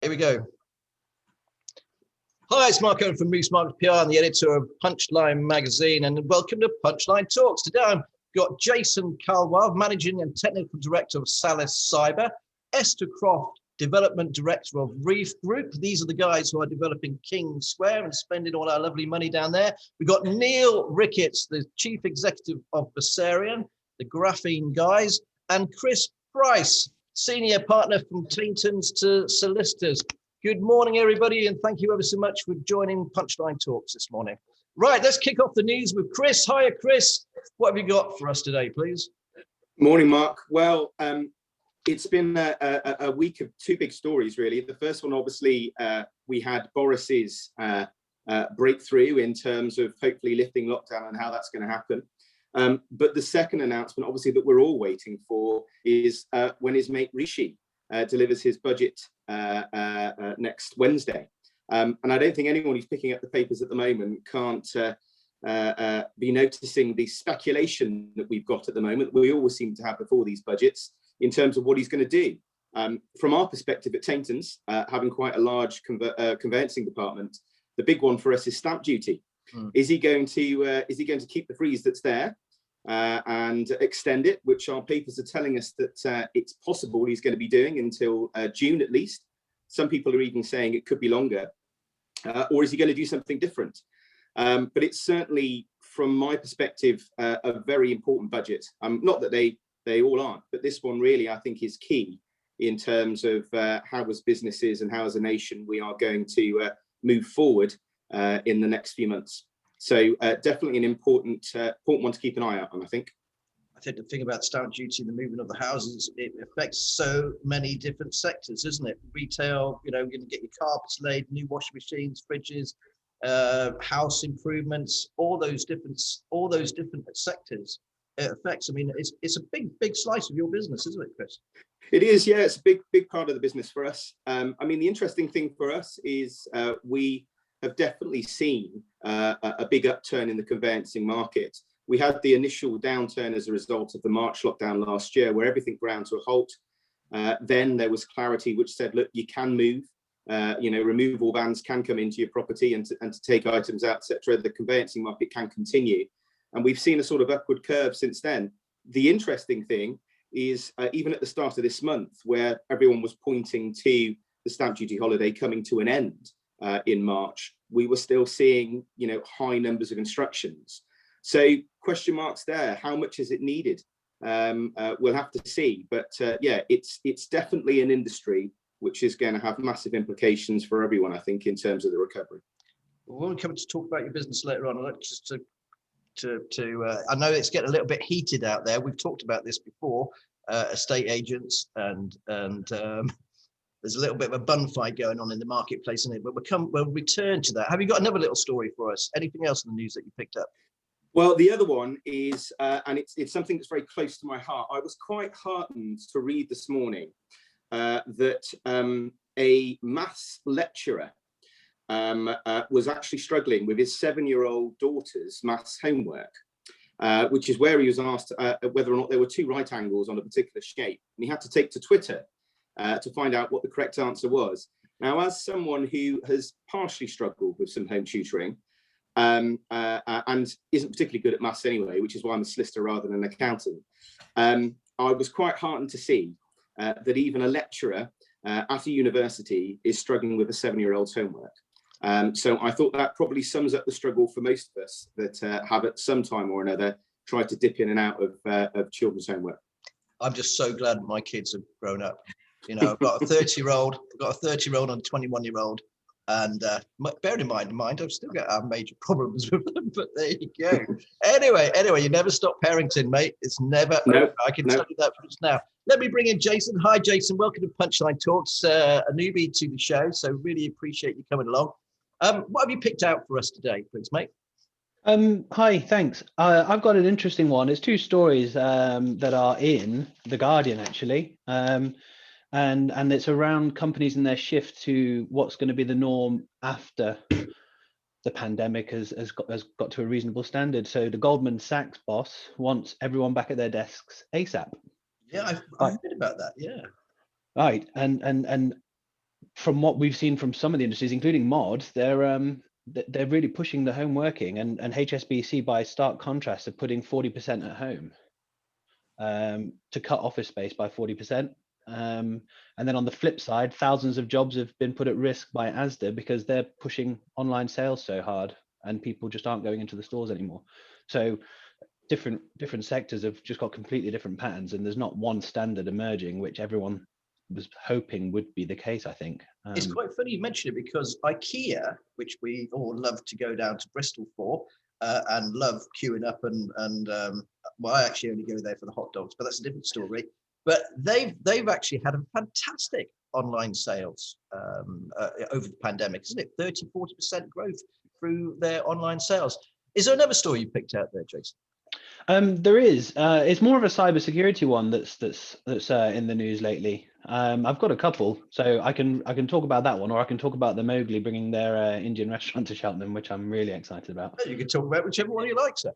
Here we go. Hi, it's Mark Owen from Moose Market PR. I'm the editor of Punchline magazine, and welcome to Punchline Talks. Today I've got Jason Kalwa, Managing and Technical Director of Salus Cyber, Esther Croft, Development Director of Reef Group. These are the guys who are developing King Square and spending all our lovely money down there. We've got Neill Ricketts, the Chief Executive of Versarien, the Graphene guys, and Chris Price, Senior Partner from Tayntons Solicitors. Good morning, everybody, and thank you ever so much for joining Punchline Talks this morning. Right, let's kick off the news with Chris. Hiya, Chris. What have you got for us today, please? Morning, Mark. Well, it's been a week of two big stories, really. The first one, obviously, we had Boris's breakthrough in terms of hopefully lifting lockdown and how that's going to happen. But the second announcement, obviously, that we're all waiting for is when his mate Rishi delivers his budget next Wednesday. And I don't think anyone who's picking up the papers at the moment can't be noticing the speculation that we've got at the moment, we always seem to have before these budgets, in terms of what he's going to do. From our perspective at Tayntons, having quite a large conveyancing department, the big one for us is stamp duty. Is he going to keep the freeze that's there and extend it, which our papers are telling us that it's possible he's going to be doing until June at least. Some people are even saying it could be longer. Or is he going to do something different? But it's certainly, from my perspective, a very important budget. Not that they all aren't, but this one really, I think, is key in terms of how as businesses and how as a nation we are going to move forward in the next few months. So definitely an important one to keep an eye out on, I think. I think the thing about stamp duty and the movement of the houses, it affects so many different sectors, isn't it? Retail, you know, you're going to get your carpets laid, new washing machines, fridges, house improvements, all those different sectors it affects. I mean, it's a big slice of your business, isn't it, Chris? It is, yeah. It's a big part of the business for us. I mean, the interesting thing for us is we have definitely seen a big upturn in the conveyancing market. We had the initial downturn as a result of the March lockdown last year, where everything ground to a halt. Then there was clarity which said, look, you can move, removal vans can come into your property and to take items out, etc. The conveyancing market can continue. And we've seen a sort of upward curve since then. The interesting thing is even at the start of this month, where everyone was pointing to the stamp duty holiday coming to an end in March, we were still seeing, high numbers of instructions. So question marks there. How much is it needed? We'll have to see. But yeah, it's definitely an industry which is going to have massive implications for everyone, I think, in terms of the recovery. Well, when we come to talk about your business later on, I'd like just I know it's getting a little bit heated out there. We've talked about this before, estate agents, and there's a little bit of a bun fight going on in the marketplace, isn't it? But we'll return to that. Have you got another little story for us? Anything else in the news that you picked up? Well, the other one is, and it's something that's very close to my heart. I was quite heartened to read this morning that a maths lecturer was actually struggling with his 7-year-old daughter's maths homework, which is where he was asked whether or not there were two right angles on a particular shape. And he had to take to Twitter to find out what the correct answer was. Now, as someone who has partially struggled with some home tutoring, and isn't particularly good at maths anyway, which is why I'm a solicitor rather than an accountant, I was quite heartened to see that even a lecturer at a university is struggling with a 7-year-old's homework. So I thought that probably sums up the struggle for most of us that have at some time or another tried to dip in and out of children's homework. I'm just so glad my kids have grown up. I've got a 30-year-old, and a 21-year-old. And bear in mind, I've still got major problems with them, but there you go. Anyway, you never stop parenting, mate. It's never over. I can tell you that from just now. Let me bring in Jason. Hi, Jason. Welcome to Punchline Talks, a newbie to the show, so really appreciate you coming along. What have you picked out for us today, please, mate? Hi, thanks. I've got an interesting one. It's two stories that are in The Guardian, actually. And it's around companies and their shift to what's going to be the norm after the pandemic has got to a reasonable standard. So the Goldman Sachs boss wants everyone back at their desks ASAP. Yeah, I've heard about that. Yeah. Right, and from what we've seen from some of the industries, including mod, they're really pushing the home working, and HSBC, by stark contrast, are putting 40% at home to cut office space by 40%. And then on the flip side, thousands of jobs have been put at risk by Asda because they're pushing online sales so hard, and people just aren't going into the stores anymore. So different sectors have just got completely different patterns, and there's not one standard emerging, which everyone was hoping would be the case, I think. It's quite funny you mention it, because IKEA, which we all love to go down to Bristol for, and love queuing up and well, I actually only go there for the hot dogs, but that's a different story. But they've actually had a fantastic online sales over the pandemic, isn't it? 30-40% growth through their online sales. Is there another story you picked out there, Jason? There is. It's more of a cybersecurity one that's in the news lately. I've got a couple, so I can talk about that one, or I can talk about the Mowgli bringing their Indian restaurant to Cheltenham, which I'm really excited about. You can talk about whichever one you like, sir.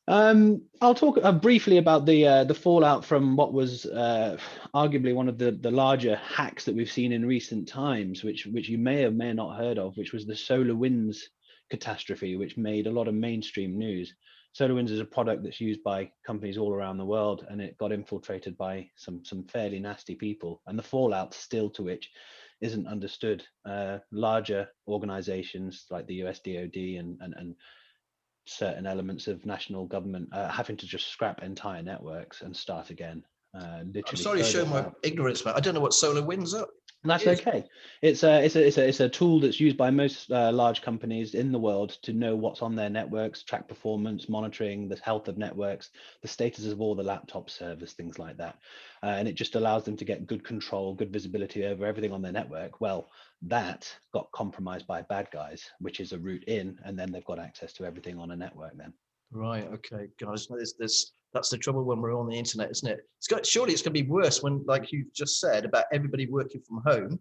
I'll talk briefly about the fallout from what was arguably one of the larger hacks that we've seen in recent times, which you may or may not heard of, which was the SolarWinds catastrophe, which made a lot of mainstream news. SolarWinds is a product that's used by companies all around the world, and it got infiltrated by some fairly nasty people, and the fallout still to which isn't understood. Larger organizations like the US DoD and certain elements of national government having to just scrap entire networks and start again. Literally. I'm sorry to show my ignorance, man. I don't know what SolarWinds are. That's okay. It's a tool that's used by most large companies in the world to know what's on their networks, track performance, monitoring the health of networks, the status of all the laptop servers, things like that. And it just allows them to get good control, good visibility over everything on their network. Well, that got compromised by bad guys, which is a route in, and then they've got access to everything on a network then. Right. Okay, guys. That's the trouble when we're on the internet, isn't it? Surely it's going to be worse when, like you just said, about everybody working from home.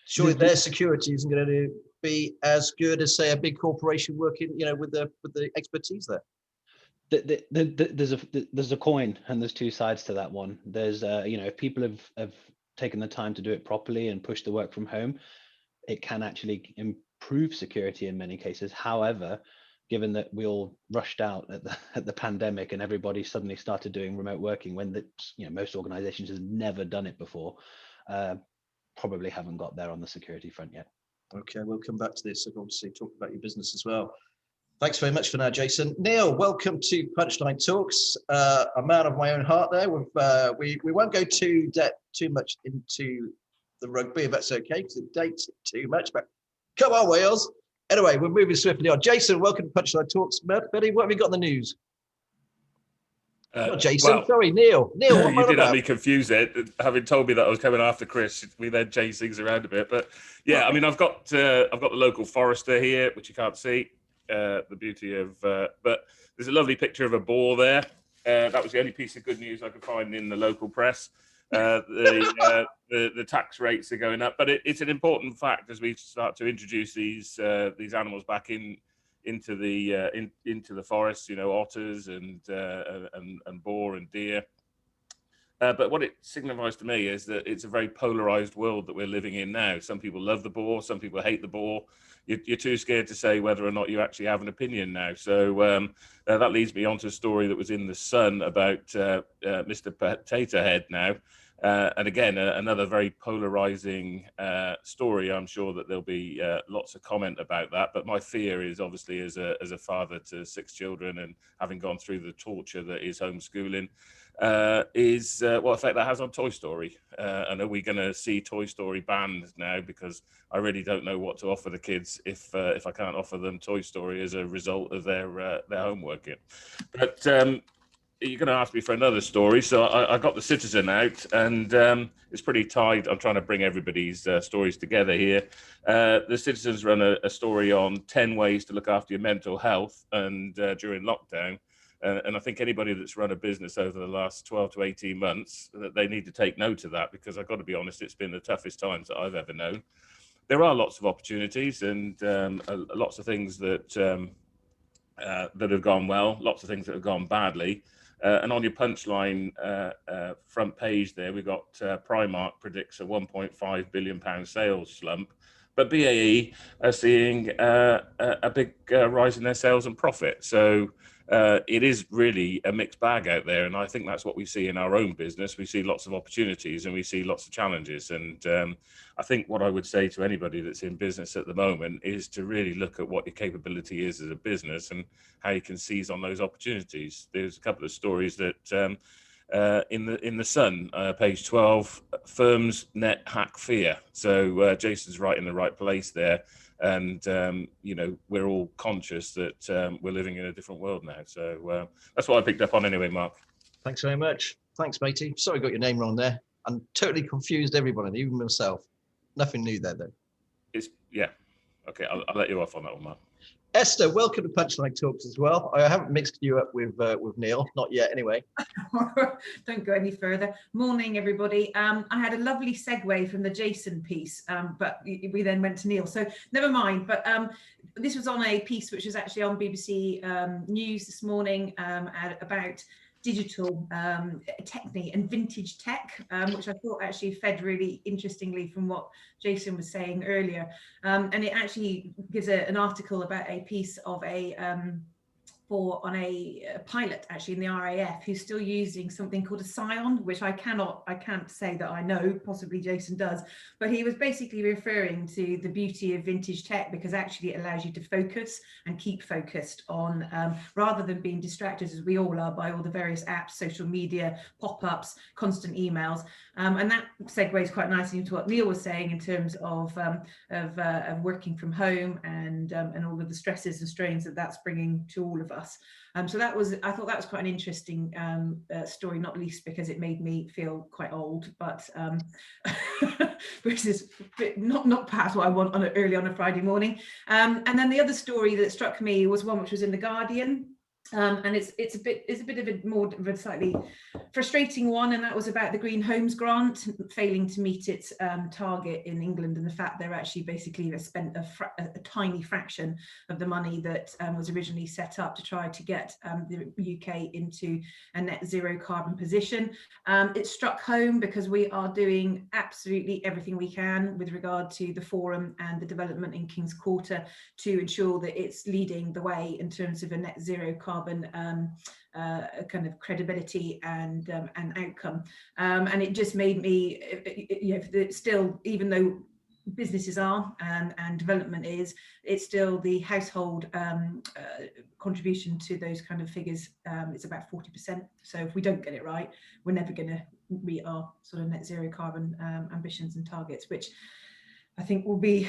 Surely their security isn't going to be as good as, say, a big corporation working, with the expertise there. There's a coin, and there's two sides to that one. There's if people have taken the time to do it properly and push the work from home, it can actually improve security in many cases. However, given that we all rushed out at the pandemic and everybody suddenly started doing remote working when most organizations have never done it before, probably haven't got there on the security front yet. Okay, we'll come back to this. I've obviously talked about your business as well. Thanks very much for now, Jason. Neill, welcome to Punchline Talks. A man of my own heart there. We won't go too much into the rugby, if that's okay, because it dates it too much, but come on, Wales. Anyway, we're moving swiftly on. Jason, welcome to Punchline Talks. Betty, what have we got in the news? Not Jason, sorry, Neill. Neill, you did have me confused there, having told me that I was coming after Chris. We then changed things around a bit, but yeah, I mean, I've got the local forester here, which you can't see. The beauty of, but there's a lovely picture of a boar there. That was the only piece of good news I could find in the local press. The tax rates are going up, but it's an important fact as we start to introduce these animals back into the forests. Otters and boar and deer. But what it signifies to me is that it's a very polarized world that we're living in now. Some people love the boar, some people hate the boar. You're too scared to say whether or not you actually have an opinion now. So that leads me on to a story that was in the Sun about Mr. Potato Head now. And again, another very polarizing story. I'm sure that there'll be lots of comment about that. But my fear is obviously as a father to 6 children and having gone through the torture that is homeschooling, is what effect that has on Toy Story. And are we going to see Toy Story banned now? Because I really don't know what to offer the kids if I can't offer them Toy Story as a result of their homework. But you're going to ask me for another story, so I got the Citizen out, and it's pretty tied. I'm trying to bring everybody's stories together here. The Citizen's run a story on 10 ways to look after your mental health and during lockdown. And I think anybody that's run a business over the last 12 to 18 months, that they need to take note of that, because I've got to be honest, it's been the toughest times that I've ever known. There are lots of opportunities and lots of things that have gone well, lots of things that have gone badly. And on your Punchline front page there, we've got Primark predicts a £1.5 billion sales slump, but BAE are seeing a big rise in their sales and profit. So it is really a mixed bag out there. And I think that's what we see in our own business. We see lots of opportunities and we see lots of challenges. And I think what I would say to anybody that's in business at the moment is to really look at what your capability is as a business and how you can seize on those opportunities. There's a couple of stories that in the Sun, page 12, firms net hack fear. So Jason's right in the right place there. And, you know, we're all conscious that we're living in a different world now. So that's what I picked up on anyway, Mark. Thanks very much. Thanks, matey. Sorry I got your name wrong there. I'm totally confused everybody, even myself. Nothing new there, though. Yeah. Okay, I'll let you off on that one, Mark. Esther, welcome to Punchline Talks as well. I haven't mixed you up with Neill, not yet anyway. Don't go any further. Morning, everybody. I had a lovely segue from the Jason piece, but we then went to Neill, so never mind. But this was on a piece which was actually on BBC News this morning about digital technique and vintage tech, which I thought actually fed really interestingly from what Jason was saying earlier. And it actually gives an article about a piece of on a pilot actually in the RAF who's still using something called a Scion, which I can't say that I know, possibly Jason does, but he was basically referring to the beauty of vintage tech because actually it allows you to focus and keep focused on, rather than being distracted as we all are by all the various apps, social media, pop-ups, constant emails. And that segues quite nicely into what Neill was saying in terms of working from home and all of the stresses and strains that that's bringing to all of us. So I thought that was quite an interesting story, not least because it made me feel quite old, but which is not perhaps what I want early on a Friday morning. And then the other story that struck me was one which was in The Guardian. And it's a bit of a more of a slightly frustrating one, and that was about the Green Homes Grant failing to meet its target in England, and the fact they're actually basically they spent a tiny fraction of the money that was originally set up to try to get the UK into a net zero carbon position. It struck home because we are doing absolutely everything we can with regard to the forum and the development in King's Quarter to ensure that it's leading the way in terms of a net zero carbon kind of credibility and outcome, and it just made me, still, even though businesses are and development is, it's still the household contribution to those kind of figures. It's about 40%. So if we don't get it right, we're never going to meet our sort of net zero carbon ambitions and targets, which I think will be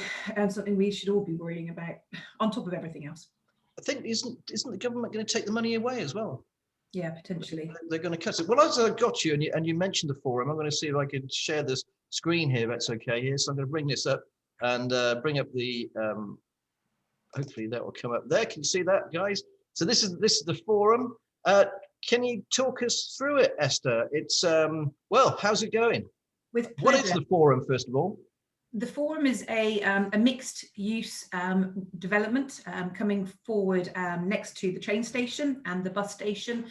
something we should all be worrying about on top of everything else. I think isn't the government going to take the money away as well? Yeah, potentially. They're going to cut it. Well, as I got you and you mentioned the forum, I'm going to see if I can share this screen here. That's okay here. So I'm going to bring this up and bring up the. Hopefully that will come up there. Can you see that, guys? So this is the forum. Can you talk us through it, Esther? It's well, how's it going? With pleasure. What is the forum, first of all? The forum is a mixed use development coming forward next to the train station and the bus station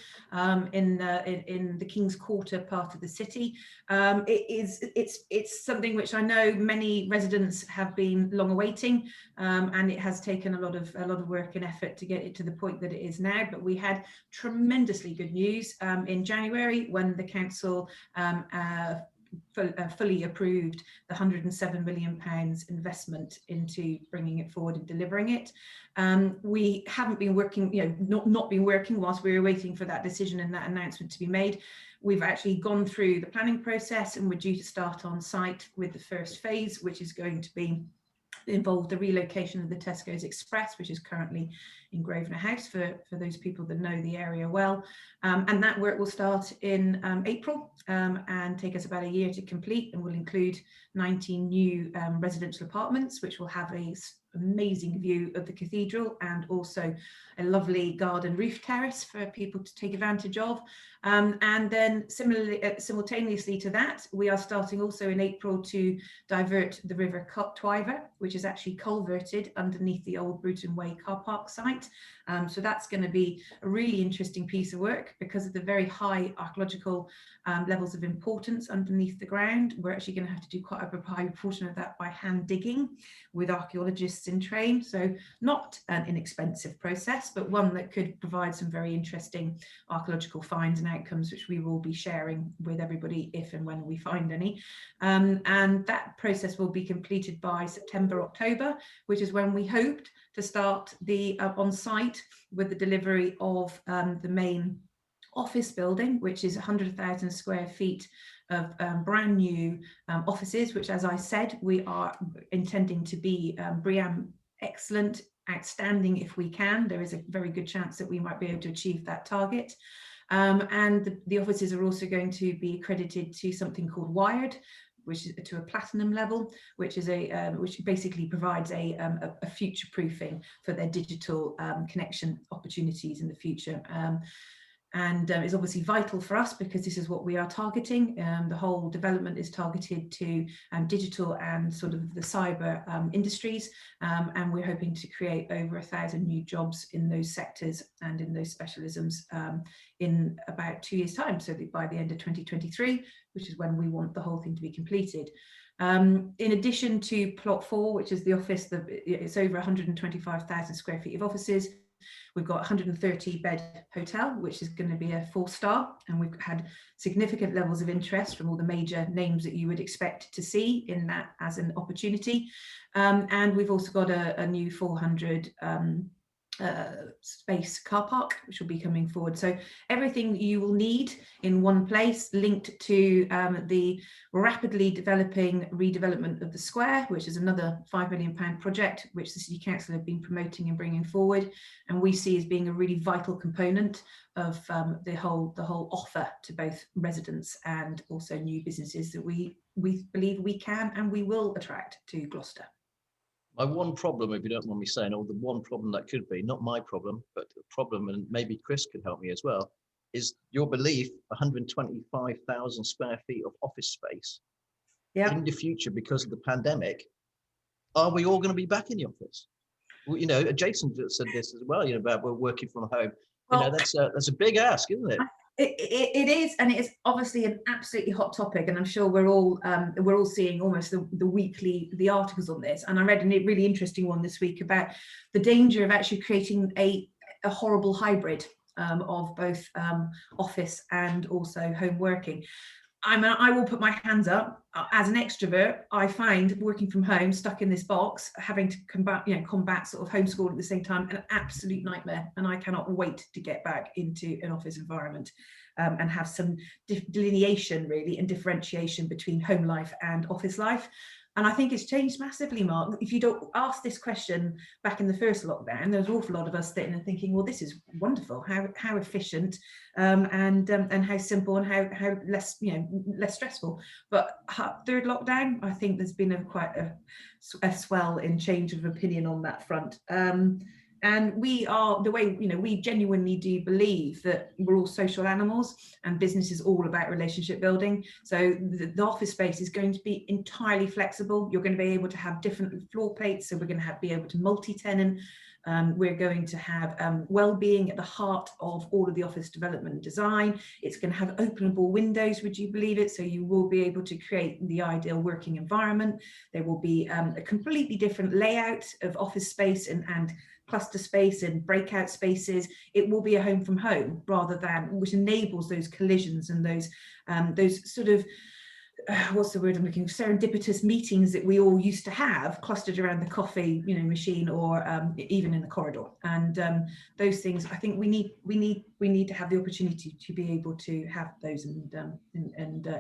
in the King's Quarter part of the city. It's something which I know many residents have been long awaiting, and it has taken a lot of work and effort to get it to the point that it is now. But we had tremendously good news in January when the council fully approved the £107 million investment into bringing it forward and delivering it. We haven't been working, not been working whilst we were waiting for that decision and that announcement to be made. We've actually gone through the planning process and we're due to start on site with the first phase, which is going to be involved the relocation of the Tesco's Express, which is currently in Grosvenor House for those people that know the area well. And that work will start in April and take us about a year to complete, and will include 19 new residential apartments, which will have a amazing view of the cathedral, and also a lovely garden roof terrace for people to take advantage of. And then similarly, simultaneously to that, we are starting also in April to divert the River Twyver, which is actually culverted underneath the old Bruton Way car park site. So that's going to be a really interesting piece of work because of the very high archaeological levels of importance underneath the ground. We're actually going to have to do quite a high proportion of that by hand digging with archaeologists in train. So not an inexpensive process, but one that could provide some very interesting archaeological finds and outcomes, which we will be sharing with everybody if and when we find any. And that process will be completed by September, October, which is when we hoped to start the on-site with the delivery of the main office building, which is 100,000 square feet of brand new offices, which, as I said, we are intending to be BREEAM excellent, outstanding if we can. There is a very good chance that we might be able to achieve that target. And the offices are also going to be accredited to something called Wired, which is to a platinum level, which is which basically provides a future proofing for their digital connection opportunities in the future. And is obviously vital for us because this is what we are targeting. The whole development is targeted to digital and sort of the cyber industries, and we're hoping to create over 1,000 new jobs in those sectors and in those specialisms in about 2 years' time, so that by the end of 2023, which is when we want the whole thing to be completed. In addition to plot 4, which is the office, it's over 125,000 square feet of offices. We've got 130 bed hotel, which is going to be a 4-star, and we've had significant levels of interest from all the major names that you would expect to see in that as an opportunity. And we've also got a new 400 space car park, which will be coming forward. So everything you will need in one place, linked to the rapidly developing redevelopment of the square, which is another £5 million project, which the City Council have been promoting and bringing forward, and we see as being a really vital component of the whole offer to both residents and also new businesses that we believe we can and we will attract to Gloucester. My one problem, if you don't mind me saying, or the one problem that could be, not my problem, but the problem, and maybe Chris could help me as well, is your belief 125,000 square feet of office space in the future because of the pandemic. Are we all going to be back in the office? Well, you know, Jason said this as well, you know, about we're working from home. You know, that's a big ask, isn't it? It is, and it is obviously an absolutely hot topic, and I'm sure we're all seeing almost the articles on this. And I read a really interesting one this week about the danger of actually creating a horrible hybrid of both office and also home working. I will put my hands up. As an extrovert, I find working from home, stuck in this box, having to combat sort of homeschool at the same time, an absolute nightmare. And I cannot wait to get back into an office environment and have some delineation really and differentiation between home life and office life. And I think it's changed massively, Mark. If you don't ask this question back in the first lockdown, there's an awful lot of us sitting and thinking, well, this is wonderful, how efficient and how simple and how less stressful. But third lockdown, I think there's been quite a swell in change of opinion on that front. And we genuinely do believe that we're all social animals and business is all about relationship building. So the office space is going to be entirely flexible. You're going to be able to have different floor plates. So we're going to be able to multi-tenant. We're going to have well-being at the heart of all of the office development and design. It's going to have openable windows, would you believe it? So you will be able to create the ideal working environment. There will be a completely different layout of office space and cluster space and breakout spaces. It will be a home from home rather than, which enables those collisions and those sort of what's the word I'm looking for, serendipitous meetings that we all used to have clustered around the coffee machine or even in the corridor. And those things, I think we need to have the opportunity to be able to have those and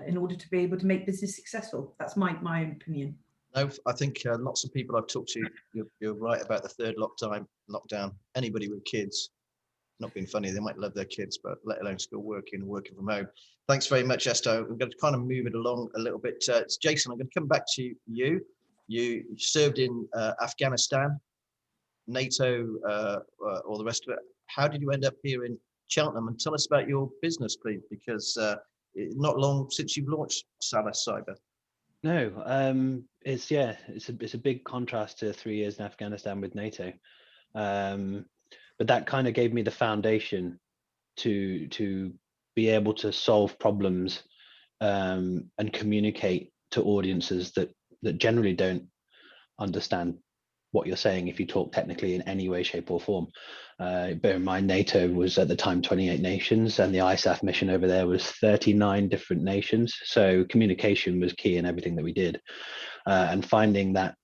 in order to be able to make business successful. That's my own opinion. No, I think lots of people I've talked to, you're right about the third lockdown. Anybody with kids, not being funny, they might love their kids, but let alone school working from home. Thanks very much, Esther. We're going to kind of move it along a little bit. Jason, I'm going to come back to you. You served in Afghanistan NATO, all the rest of it. How did you end up here in Cheltenham? And tell us about your business, please, because not long since you've launched Salus Cyber. No, it's a big contrast to 3 years in Afghanistan with NATO, but that kind of gave me the foundation to be able to solve problems and communicate to audiences that generally don't understand what you're saying if you talk technically in any way, shape or form. Bear in mind, NATO was at the time 28 nations and the ISAF mission over there was 39 different nations. So communication was key in everything that we did. And finding that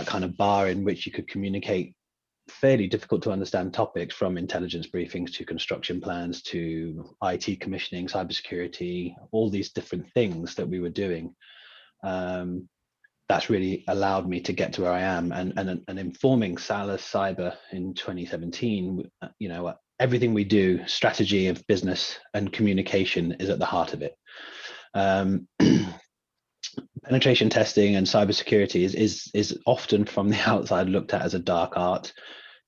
kind of bar in which you could communicate fairly difficult to understand topics, from intelligence briefings to construction plans to IT commissioning, cybersecurity, all these different things that we were doing. That's really allowed me to get to where I am, and informing Salus Cyber in 2017. You know, everything we do, strategy of business and communication is at the heart of it. Penetration testing and cybersecurity is often from the outside looked at as a dark art.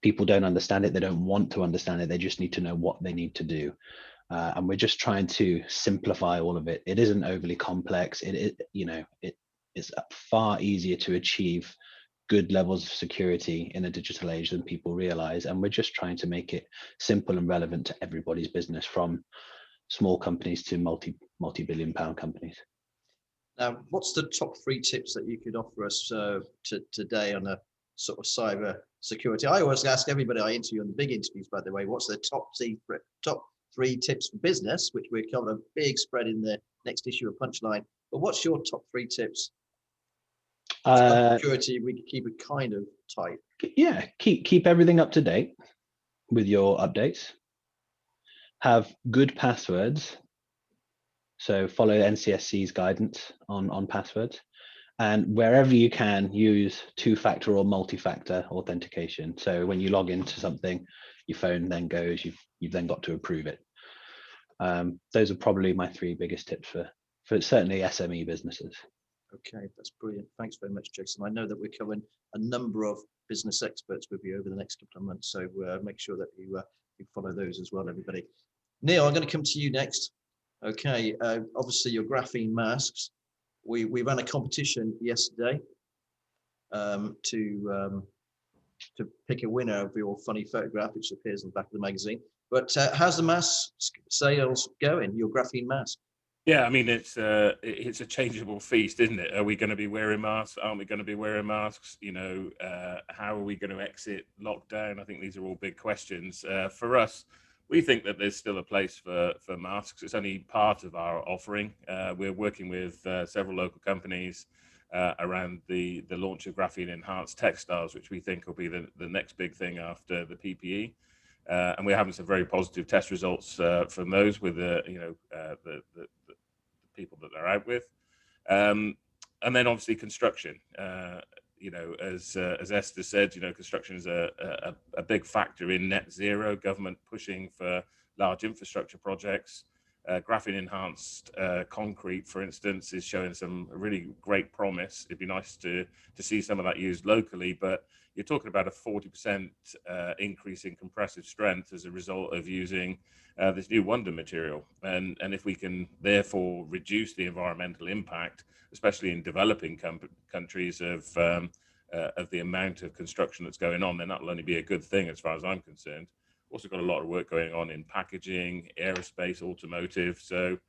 People don't understand it. They don't want to understand it. They just need to know what they need to do. And we're just trying to simplify all of it. It isn't overly complex. It's far easier to achieve good levels of security in a digital age than people realize. And we're just trying to make it simple and relevant to everybody's business, from small companies to multi-billion pound companies. Now, what's the top 3 tips that you could offer us today on a sort of cyber security? I always ask everybody I interview on the big interviews, by the way, what's the top 3 tips for business, which we're covering a big spread in the next issue of Punchline. But what's your top 3 tips? Security, we can keep it kind of tight. Yeah, keep everything up to date with your updates. Have good passwords. So follow NCSC's guidance on passwords. And wherever you can, use 2-factor or multi-factor authentication. So when you log into something, your phone then goes, you've then got to approve it. Those are probably my 3 biggest tips for certainly SME businesses. Okay, that's brilliant. Thanks very much, Jason. I know that we're covering a number of business experts with you over the next couple of months, so make sure that you follow those as well, everybody. Neill, I'm going to come to you next. Okay, obviously your graphene masks. We ran a competition yesterday to pick a winner of your funny photograph, which appears on the back of the magazine. But how's the mask sales going, your graphene mask? Yeah, I mean, it's a changeable feast, isn't it? Are we going to be wearing masks? Aren't we going to be wearing masks? You know, how are we going to exit lockdown? I think these are all big questions. For us, we think that there's still a place for masks. It's only part of our offering. We're working with several local companies around the launch of graphene enhanced textiles, which we think will be the next big thing after the PPE. And we're having some very positive test results from those with the people that they're out with. And then obviously construction. You know, as Esther said, you know, construction is a big factor in net zero. Government pushing for large infrastructure projects. Graphene enhanced concrete, for instance, is showing some really great promise. It'd be nice to see some of that used locally, but you're talking about a 40% increase in compressive strength as a result of using this new wonder material. And if we can therefore reduce the environmental impact, especially in developing countries, of the amount of construction that's going on, then that'll only be a good thing as far as I'm concerned. Also got a lot of work going on in packaging, aerospace, automotive. So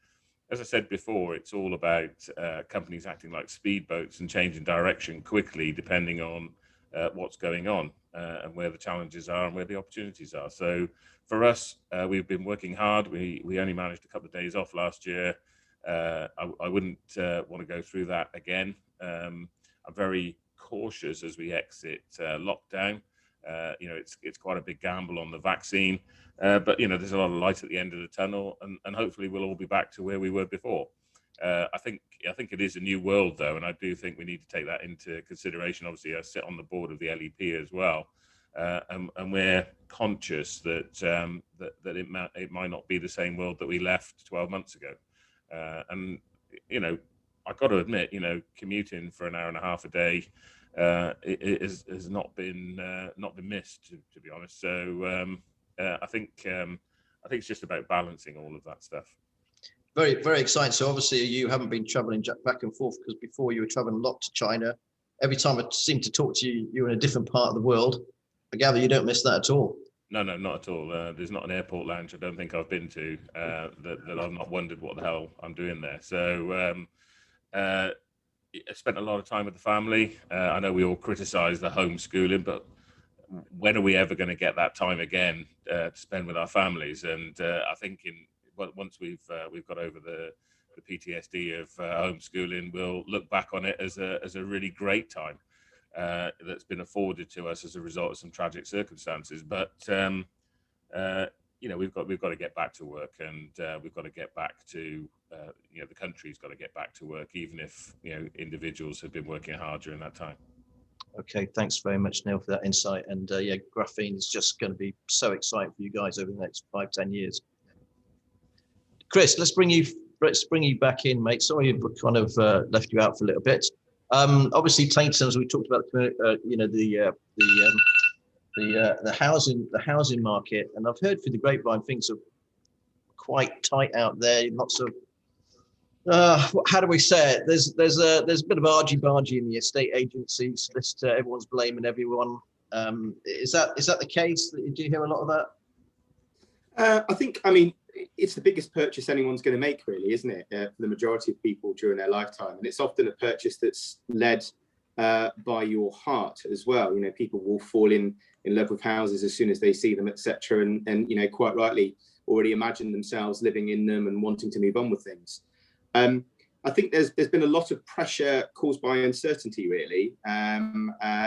as I said before, it's all about companies acting like speedboats and changing direction quickly, depending on what's going on and where the challenges are and where the opportunities are. So for us, we've been working hard. We only managed a couple of days off last year. I wouldn't want to go through that again. I'm very cautious as we exit lockdown. You know, it's quite a big gamble on the vaccine, but you know, there's a lot of light at the end of the tunnel, and hopefully we'll all be back to where we were before. I think it is a new world though, and I do think we need to take that into consideration. Obviously, I sit on the board of the LEP as well, and we're conscious that it might not be the same world that we left 12 months ago. And you know, I've got to admit, you know, commuting for an hour and a half a day it has not been missed, to be honest. So I think it's just about balancing all of that stuff. Very, very exciting. So obviously you haven't been traveling back and forth, because before you were traveling a lot to China. Every time I seem to talk to you, you're in a different part of the world. I gather you don't miss that at all. No, not at all. There's not an airport lounge I don't think I've been to that I've not wondered what the hell I'm doing there. So I spent a lot of time with the family. I know we all criticise the homeschooling, but when are we ever going to get that time again to spend with our families? And I think once we've got over the PTSD of homeschooling, we'll look back on it as a really great time that's been afforded to us as a result of some tragic circumstances. But we've got to get back to work, and we've got to get back to the country's got to get back to work, even if individuals have been working hard during that time. Okay, thanks very much, Neill, for that insight. And Graphene is just going to be so exciting for you guys over the next 5-10 years. Chris, let's bring you back in, mate. Sorry, we've kind of left you out for a little bit. Obviously, Tayntons, we talked about the housing market, and I've heard through the grapevine things are quite tight out there. Lots of how do we say it? There's a bit of argy-bargy in the estate agency, solicitor. Everyone's blaming everyone. Is that the case? Do you hear a lot of that? I mean, it's the biggest purchase anyone's going to make, really, isn't it? For the majority of people during their lifetime, and it's often a purchase that's led by your heart as well. People will fall in love with houses as soon as they see them, etc., and quite rightly already imagine themselves living in them and wanting to move on with things. I think there's been a lot of pressure caused by uncertainty, really,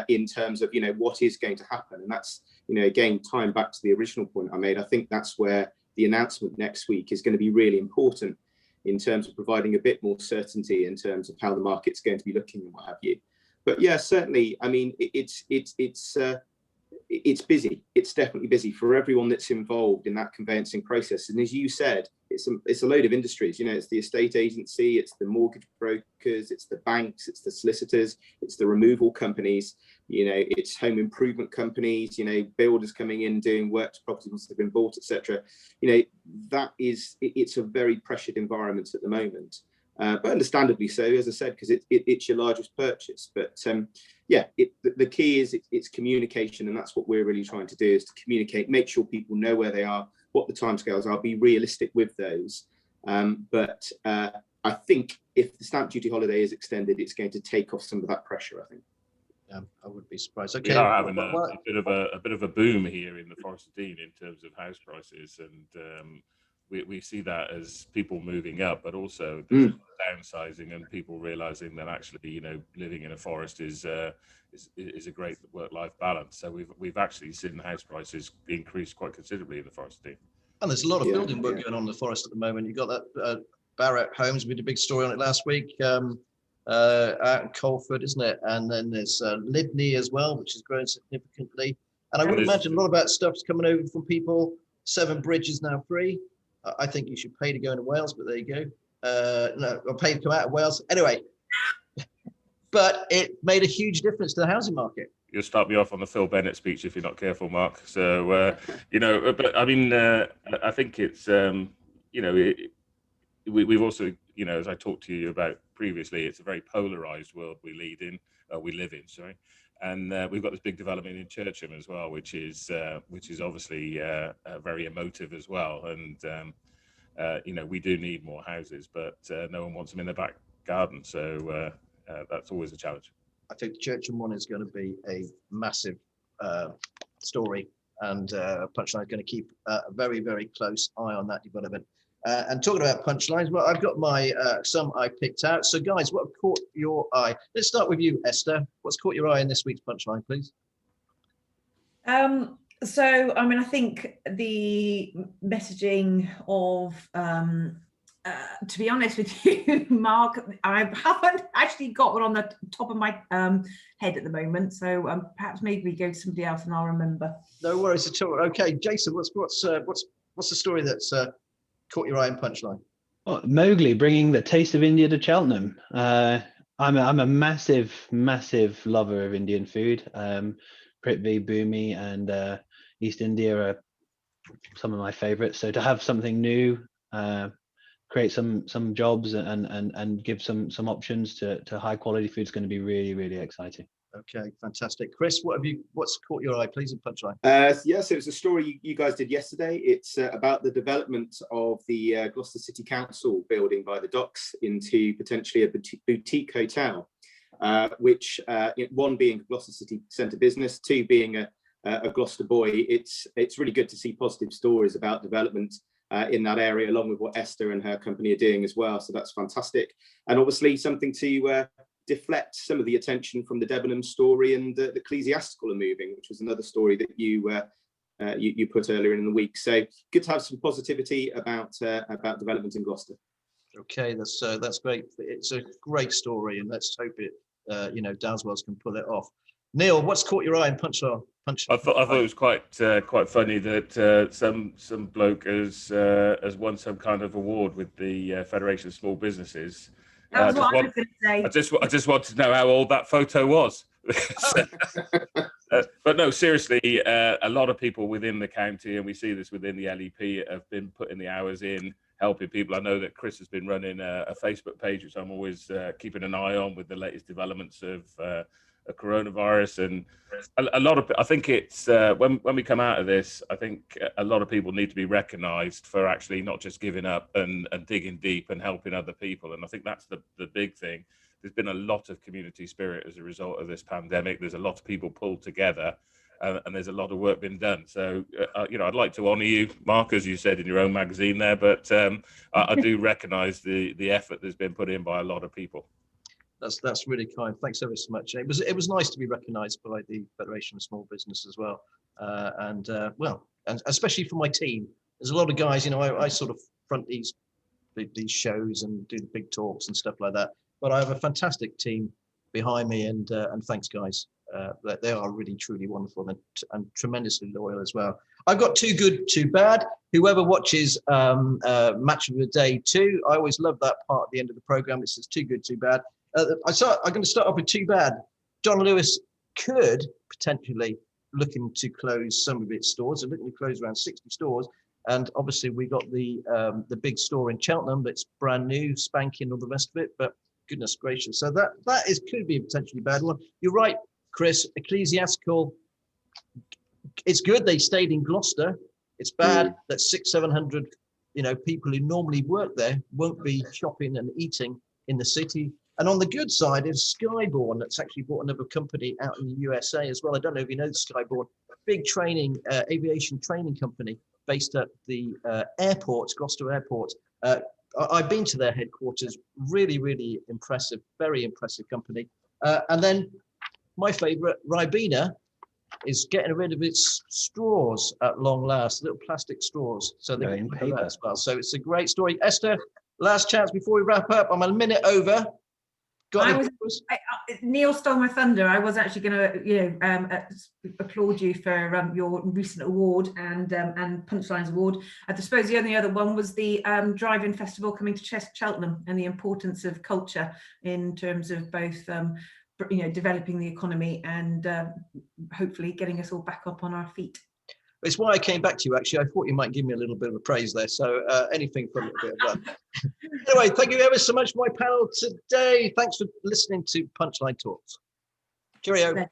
in terms of what is going to happen, and that's again tying back to the original point I made. I think that's where the announcement next week is going to be really important in terms of providing a bit more certainty in terms of how the market's going to be looking and what have you. But yeah, certainly, I mean, it's busy. It's definitely busy for everyone that's involved in that conveyancing process. And as you said, it's a load of industries. It's the estate agency, it's the mortgage brokers, it's the banks, it's the solicitors, it's the removal companies. It's home improvement companies. Builders coming in doing work to properties once they've been bought, etc. It's a very pressured environment at the moment. But understandably so, as I said, because it's your largest purchase. But the key is it's communication, and that's what we're really trying to do, is to communicate, make sure people know where they are, what the timescales are, be realistic with those. But I think if the stamp duty holiday is extended, it's going to take off some of that pressure, I think. I would be surprised. Okay, we are having a bit of a boom here in the Forest of Dean in terms of house prices, and we see that as people moving up, but also downsizing and people realizing that actually, living in a forest is a great work-life balance. So we've actually seen house prices increase quite considerably in the Forest of Dean. And there's a lot of building work going on in the forest at the moment. You've got that Barrett Homes, we did a big story on it last week, out in Colford, isn't it? And then there's Lydney as well, which is growing significantly. And I would imagine a lot of that stuff's coming over from people. Severn Bridge is now free. I think you should pay to go into Wales, but there you go. No, I'll pay to come out of Wales. Anyway, but it made a huge difference to the housing market. You'll start me off on the Phil Bennett speech if you're not careful, Mark. So, but I mean, I think it's, we've also, as I talked to you about previously, it's a very polarized world we live in, sorry. And we've got this big development in Churcham as well, which is obviously very emotive as well. And we do need more houses, but no one wants them in their back garden. So that's always a challenge. I think the Churcham one is going to be a massive story, and Punchline is going to keep a very, very close eye on that development. And talking about punchlines, well, I've got my some I picked out. So, guys, what caught your eye? Let's start with you, Esther. What's caught your eye in this week's punchline, please? So, I mean, I think the messaging of, to be honest with you, Mark, I haven't actually got one on the top of my head at the moment. So perhaps maybe we go to somebody else and I'll remember. No worries at all. Okay, Jason, what's the story that's caught your eye in punchline? Well, Mowgli bringing the taste of India to Cheltenham. I'm a massive lover of Indian food. Prithvi, Bhumi, and East India are some of my favorites. So to have something new, create some jobs and give some options to high quality food is going to be really exciting. Okay, fantastic. Chris, what's caught your eye, please, in Punchline? Yes, it was a story you guys did yesterday. It's about the development of the Gloucester City Council building by the docks into potentially a boutique hotel, which one being Gloucester City Centre business, two being a Gloucester boy. It's really good to see positive stories about development in that area, along with what Esther and her company are doing as well. So that's fantastic, and obviously something to deflect some of the attention from the Debenham story and the ecclesiastical are moving, which was another story that you put earlier in the week. So good to have some positivity about development in Gloucester. Okay, that's great. It's a great story, and let's hope it Daswells can pull it off. Neill, what's caught your eye in Punchline? I thought it was quite funny that some bloke has won some kind of award with the Federation of Small Businesses. That was what I was going to say. I just wanted to know how old that photo was. But no, seriously, a lot of people within the county, and we see this within the LEP, have been putting the hours in, helping people. I know that Chris has been running a Facebook page, which I'm always keeping an eye on with the latest developments of coronavirus, and a lot of, I think it's when we come out of this, I think a lot of people need to be recognised for actually not just giving up and digging deep and helping other people. And I think that's the big thing. There's been a lot of community spirit as a result of this pandemic. There's a lot of people pulled together, and there's a lot of work been done. So I'd like to honour you, Mark, as you said in your own magazine there, but I do recognise the effort that's been put in by a lot of people. That's really kind. Thanks ever so much. It was nice to be recognised by the Federation of Small Business as well, and especially for my team. There's a lot of guys. I sort of front these shows and do the big talks and stuff like that. But I have a fantastic team behind me, and thanks, guys. They are really truly wonderful and tremendously loyal as well. I've got Too Good, Too Bad. Whoever watches Match of the Day 2, I always love that part at the end of the programme. It says Too Good, Too Bad. I'm going to start off with Too Bad. John Lewis could potentially looking to close some of its stores. They're looking to close around 60 stores. And obviously we got the big store in Cheltenham that's brand new, spanking, all the rest of it. But goodness gracious. So that could be a potentially bad one. You're right, Chris. Ecclesiastical, it's good they stayed in Gloucester. It's bad that 600-700 people who normally work there won't be shopping and eating in the city. And on the good side is Skyborne, that's actually bought another company out in the USA as well. I don't know if you know Skyborne, big training, aviation training company based at the airport, Gloucester Airport. I've been to their headquarters, really impressive, very impressive company. And then my favorite, Ribena, is getting rid of its straws at long last, little plastic straws. So they're getting rid of that as well. So it's a great story. Esther, last chance before we wrap up. I'm a minute over. Neill stole my thunder. I was actually going to, applaud you for your recent award and Punchline's award. I suppose the only other one was the Drive-In Festival coming to Cheltenham and the importance of culture in terms of both, developing the economy and hopefully getting us all back up on our feet. It's why I came back to you, actually. I thought you might give me a little bit of a praise there. So anything for a little bit of that. Anyway, thank you ever so much, my panel today. Thanks for listening to Punchline Talks. Cheerio.